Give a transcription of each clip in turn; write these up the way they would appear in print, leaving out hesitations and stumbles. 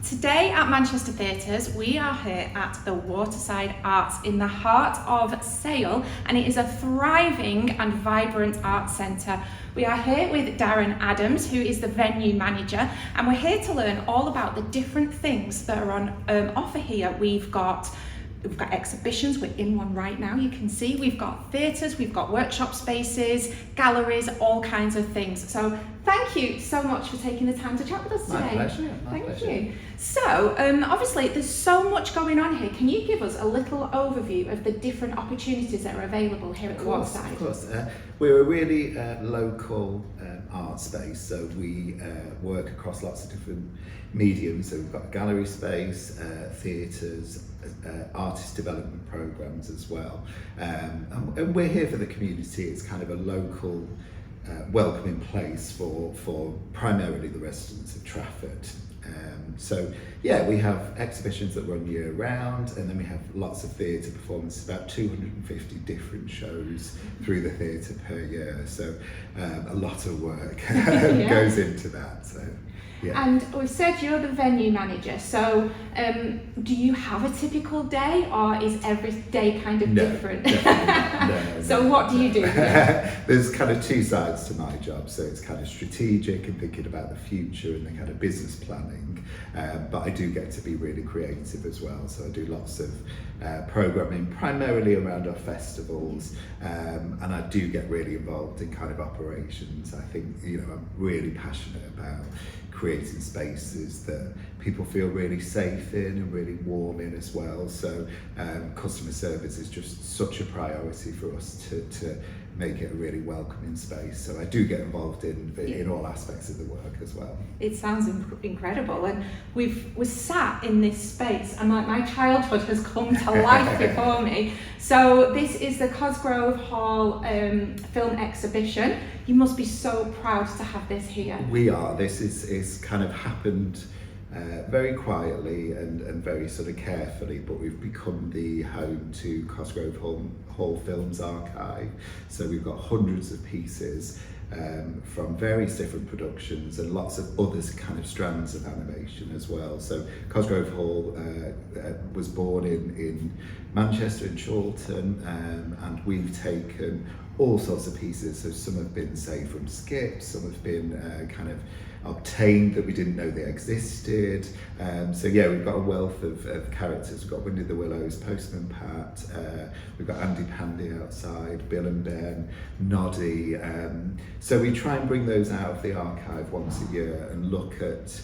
Today at Manchester Theatres, we are here at the Waterside Arts in the heart of Sale, and it is a thriving and vibrant arts centre. We are here with Darren Adams, who is the venue manager, and we're here to learn all about the different things that are on offer here. We've got exhibitions, we're in one right now, you can see. We've got theatres, we've got workshop spaces, galleries, all kinds of things. So thank you so much for taking the time to chat with us today. My pleasure. Thank you. So obviously there's so much going on here. Can you give us a little overview of the different opportunities that are available here at the Waterside? Of course. We're a really local art space, so we work across lots of different mediums. So we've got a gallery space, theatres, artist development programs as well. And we're here for the community. It's kind of a local welcoming place for primarily the residents of Trafford. So yeah, we have exhibitions that run year round, and then we have lots of theatre performances, about 250 different shows through the theatre per year. So a lot of work goes into that. So. Yeah. And we said you're the venue manager, so do you have a typical day, or is every day kind of different? No, so what do you do? There's kind of two sides to my job. So it's kind of strategic and thinking about the future and the kind of business planning, but I do get to be really creative as well. So I do lots of programming, primarily around our festivals, and I do get really involved in kind of operations. I think, I'm really passionate about creating spaces that people feel really safe in and really warm in as well. So customer service is just such a priority for us to make it a really welcoming space. So I do get involved in all aspects of the work as well. It sounds incredible, and we're sat in this space, and my childhood has come to life before me. So this is the Cosgrove Hall Film Exhibition. You must be so proud to have this here. We are. This is kind of happened very quietly and very sort of carefully, but we've become the home to Cosgrove Hall Films Archive. So we've got hundreds of pieces from various different productions and lots of other kind of strands of animation as well. So Cosgrove Hall was born in Manchester and Chorlton, and we've taken all sorts of pieces. So some have been, say, from skips, some have been kind of obtained that we didn't know they existed. So yeah, we've got a wealth of characters. We've got Winnie the Willows, Postman Pat, we've got Andy Pandy outside, Bill and Ben, Noddy. So we try and bring those out of the archive once a year and look at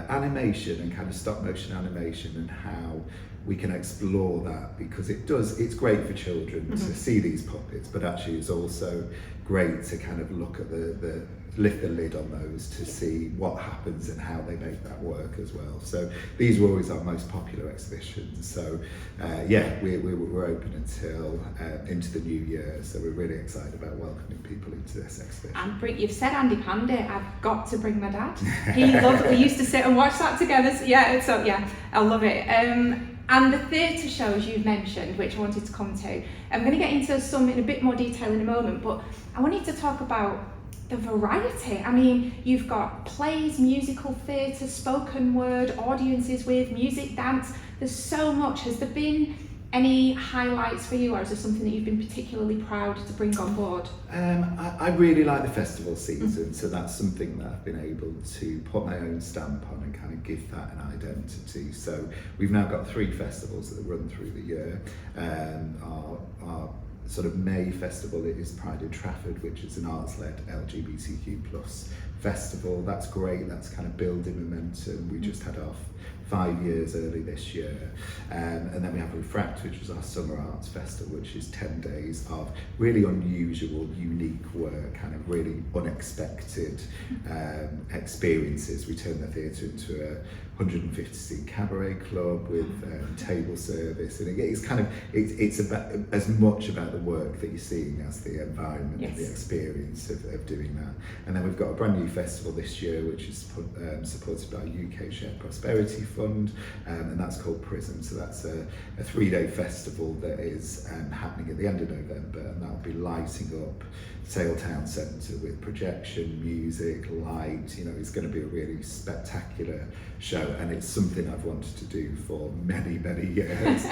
animation and kind of stop motion animation and how we can explore that, because it's great for children to see these puppets, but actually it's also great to kind of look at lift the lid on those to see what happens and how they make that work as well. So these were always our most popular exhibitions. So yeah, we're open until into the new year. So we're really excited about welcoming people into this exhibition. And you've said Andy Pandy, I've got to bring my dad. He loved it. We used to sit and watch that together. So yeah, I love it. And the theatre shows you've mentioned, which I wanted to come to. I'm going to get into some in a bit more detail in a moment, but I wanted to talk about the variety. I mean, you've got plays, musical theatre, spoken word, audiences with music, dance. There's so much. Has there been any highlights for you, or is there something that you've been particularly proud to bring on board? I really like the festival season, so that's something that I've been able to put my own stamp on and kind of give that an identity. So we've now got 3 festivals that run through the year. Our sort of May festival is Pride in Trafford, which is an arts-led LGBTQ+ festival. That's great. That's kind of building momentum. We just had our 5 years early this year, and then we have Refract, which was our summer arts festival, which is 10 days of really unusual, unique work, kind of really unexpected experiences. We turn the theatre into a 150-seat cabaret club with table service, and it's about as much about the work that you're seeing as the environment and the experience of doing that. And then we've got a brand new festival this year, which is supported by UK Shared Prosperity Fund. fund, and that's called Prism. So that's a 3-day festival that is happening at the end of November, and that'll be lighting up Sale Town Centre with projection, music, light. You know, it's going to be a really spectacular show, and it's something I've wanted to do for many years.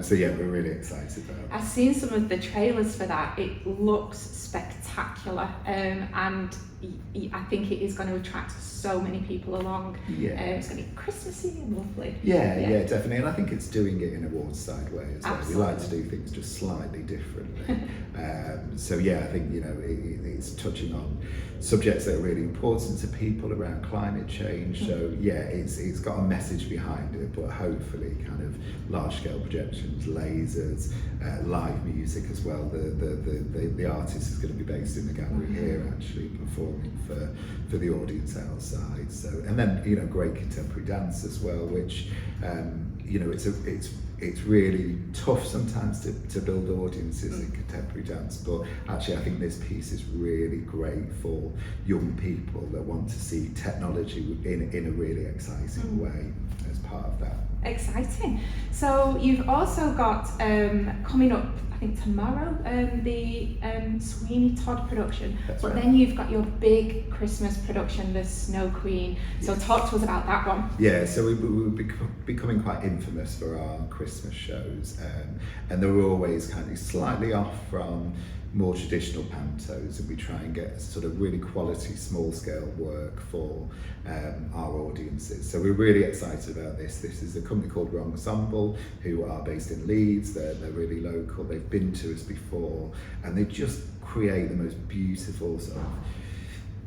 So yeah, we're really excited about it. I've seen some of the trailers for that. It looks spectacular, and I think it is going to attract so many people along. Yeah. It's going to be Christmassy and lovely. Yeah, definitely, and I think it's doing it in a Waterside way as well. Absolutely. We like to do things just slightly differently. So yeah, I think, you know, it's touching on subjects that are really important to people around climate change. So yeah, it's got a message behind it, but hopefully kind of large-scale projections, lasers, live music as well. The artist is going to be based in the gallery here, actually performing for the audience outside. So, and then, you know, great contemporary dance as well, which you know, it's really tough sometimes to build audiences in contemporary dance, but actually I think this piece is really great for young people that want to see technology in a really exciting way as part of that. Exciting. So you've also got coming up, I think tomorrow, the Sweeney Todd production. That's but right. then you've got your big Christmas production, the Snow Queen. So talk to us about that one. Yeah, so we're becoming quite infamous for our Christmas shows, and they're always kind of slightly off from more traditional pantos, and we try and get sort of really quality small scale work for our audiences. So we're really excited about this. This is a company called Ensemble, who are based in Leeds. They're really local. They've been to us before, and they just create the most beautiful sort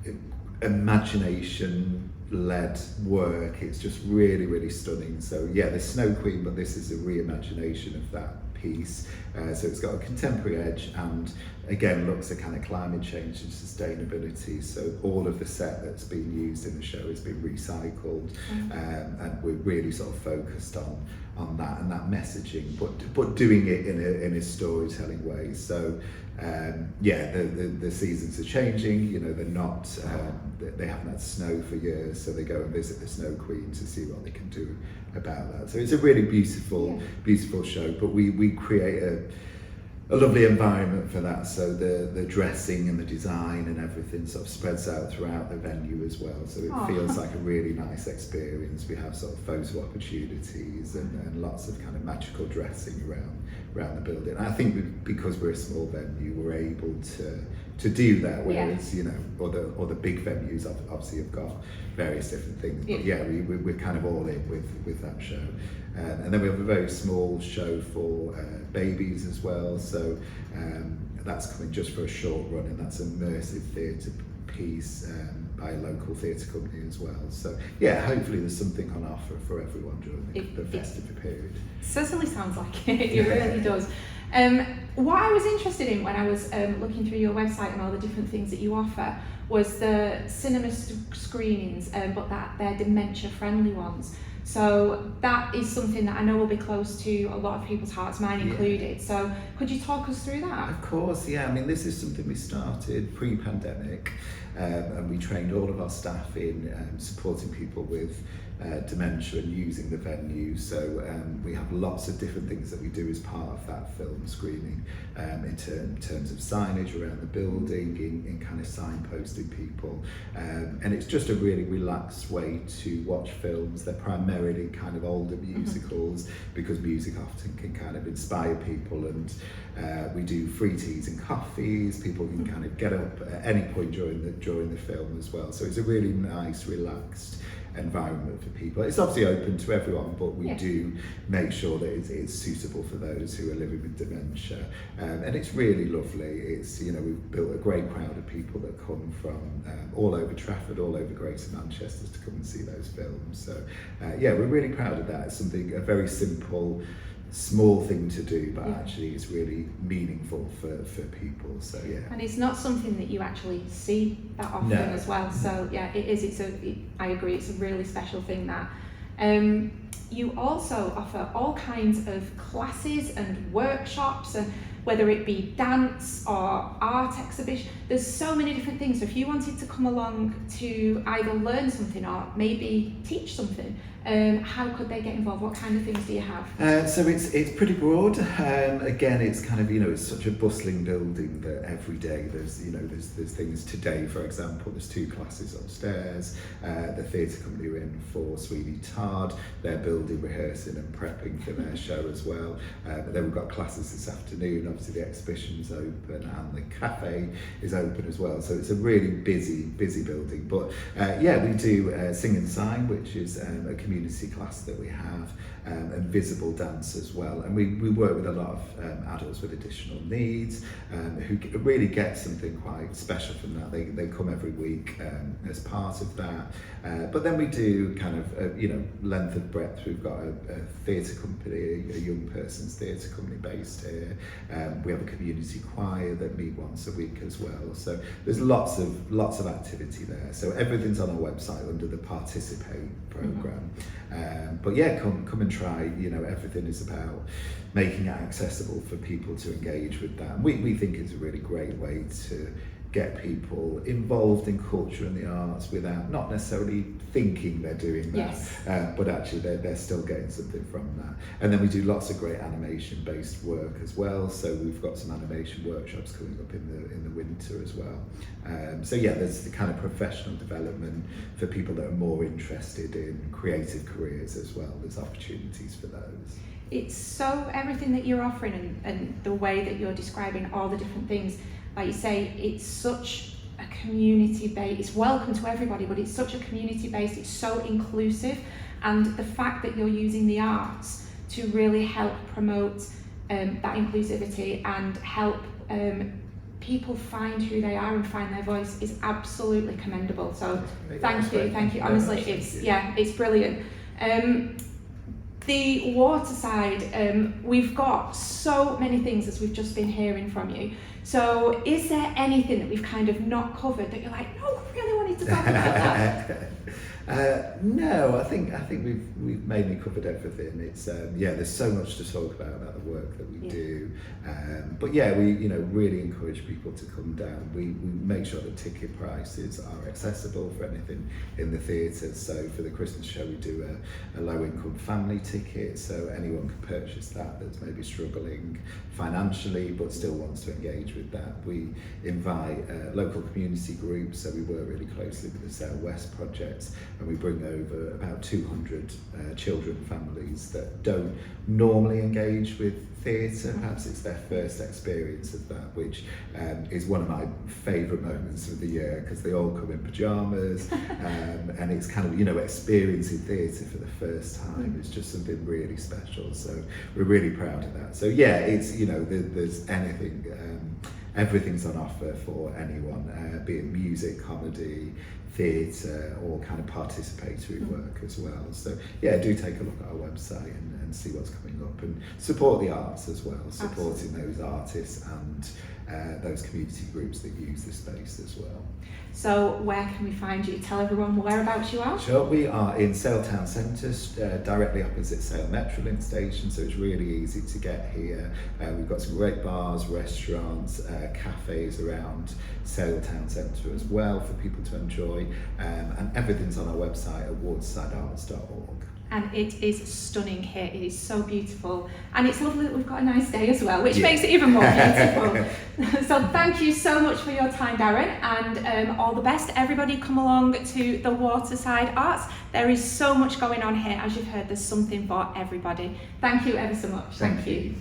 of imagination led work. It's just really stunning. So yeah, the Snow Queen, but this is a reimagination of that piece. So it's got a contemporary edge, and again looks at kind of climate change and sustainability. So all of the set that's been used in the show has been recycled, and we're really sort of focused on that and that messaging, but doing it in a storytelling way. So yeah, the seasons are changing. You know, they're not they haven't had snow for years, so they go and visit the Snow Queen to see what they can do about that. So it's a really beautiful show, but we create a lovely environment for that. So the dressing and the design and everything sort of spreads out throughout the venue as well. So it feels like a really nice experience. We have sort of photo opportunities and lots of kind of magical dressing around the building. And I think because we're a small venue, we're able to do that, whereas you know, other big venues obviously have got various different things. But yeah, we're kind of all in with that show. And then we have a very small show for babies as well. So that's coming just for a short run, and that's an immersive theatre piece by a local theatre company as well. So yeah, hopefully there's something on offer for everyone during the festive period. Certainly sounds like it. It really does. What I was interested in when I was looking through your website and all the different things that you offer was the cinema screenings, but that they're dementia-friendly ones. So that is something that I know will be close to a lot of people's hearts, mine included. So could you talk us through that? Of course, yeah. I mean, this is something we started pre-pandemic, and we trained all of our staff in supporting people with dementia and using the venue. So we have lots of different things that we do as part of that film screening, in terms of signage around the building, in kind of signposting people, and it's just a really relaxed way to watch films. They're primarily kind of older musicals, because music often can kind of inspire people, and we do free teas and coffees. People can kind of get up at any point during the film as well. So it's a really nice, relaxed environment for people. It's obviously open to everyone, but we do make sure that it's suitable for those who are living with dementia, and it's really lovely. It's, you know, we've built a great crowd of people that come from all over Trafford, all over Greater Manchester to come and see those films. So yeah, we're really proud of that. It's something, a very simple, small thing to do, but actually it's really meaningful for people. So yeah, and it's not something that you actually see that often as well. So yeah, it is. I agree. It's a really special thing that. You also offer all kinds of classes and workshops, and whether it be dance or art exhibition, there's so many different things. So if you wanted to come along to either learn something or maybe teach something, how could they get involved? What kind of things do you have? So it's pretty broad. Again, it's kind of, it's such a bustling building that every day there's things. Today, for example, there's 2 classes upstairs. The theatre company are in for Sweeney Todd. They're building, rehearsing and prepping for their show as well. But then we've got classes this afternoon. Obviously the exhibition's open and the cafe is open as well. So it's a really busy building. But we do Sing and Sign, which is a community class that we have, and visible dance as well. And we work with a lot of adults with additional needs who really get something quite special from that. They come every week as part of that. But then we do kind of, length and breadth. We've got a theatre company, a young person's theatre company based here. We have a community choir that meet once a week as well. So there's lots of activity there. So everything's on our website under the Participate programme. But yeah, come and try. Everything is about making it accessible for people to engage with that. We think it's a really great way to get people involved in culture and the arts without not necessarily thinking they're doing that, yes. But actually they're still getting something from that. And then we do lots of great animation based work as well. So we've got some animation workshops coming up in the winter as well. There's the kind of professional development for people that are more interested in creative careers as well. There's opportunities for those. It's so everything that you're offering and the way that you're describing all the different things, like you say, it's such a community-based, it's welcome to everybody, but it's such a community-based, it's so inclusive, and the fact that you're using the arts to really help promote that inclusivity and help people find who they are and find their voice is absolutely commendable. So thank you. Honestly, it's brilliant. The Waterside, we've got so many things as we've just been hearing from you. So is there anything that we've kind of not covered that you're like, no, I really wanted to talk about that? No, I think we've mainly covered everything. It's there's so much to talk about the work that we do. But we really encourage people to come down. We make sure the ticket prices are accessible for anything in the theatre. So for the Christmas show we do a low income family ticket, so anyone can purchase that that's maybe struggling financially but still wants to engage with that. We invite local community groups, so we work really closely with the Sale West project, and we bring over about 200 children and families that don't normally engage with theatre. Perhaps it's their first experience of that, which is one of my favourite moments of the year, because they all come in pyjamas and it's kind of, experiencing theatre for the first time. It's just something really special, so we're really proud of that. So it's, there's anything, everything's on offer for anyone, be it music, comedy, theatre, or kind of participatory work as well. So do take a look at our website and see what's coming up, and support the arts as well, supporting those artists and those community groups that use the space as well. So where can we find you? Tell everyone whereabouts you are. Sure, we are in Sale Town Centre, directly opposite Sale Metrolink Station, so it's really easy to get here. We've got some great bars, restaurants, cafes around Sale Town Centre as well for people to enjoy, and everything's on our website at watersidearts.org. And it is stunning here. It is so beautiful, and it's lovely that we've got a nice day as well, which makes it even more beautiful. So thank you so much for your time, Darren, and all the best. Everybody come along to the Waterside Arts. There is so much going on here. As you've heard, there's something for everybody. Thank you ever so much. Thank you.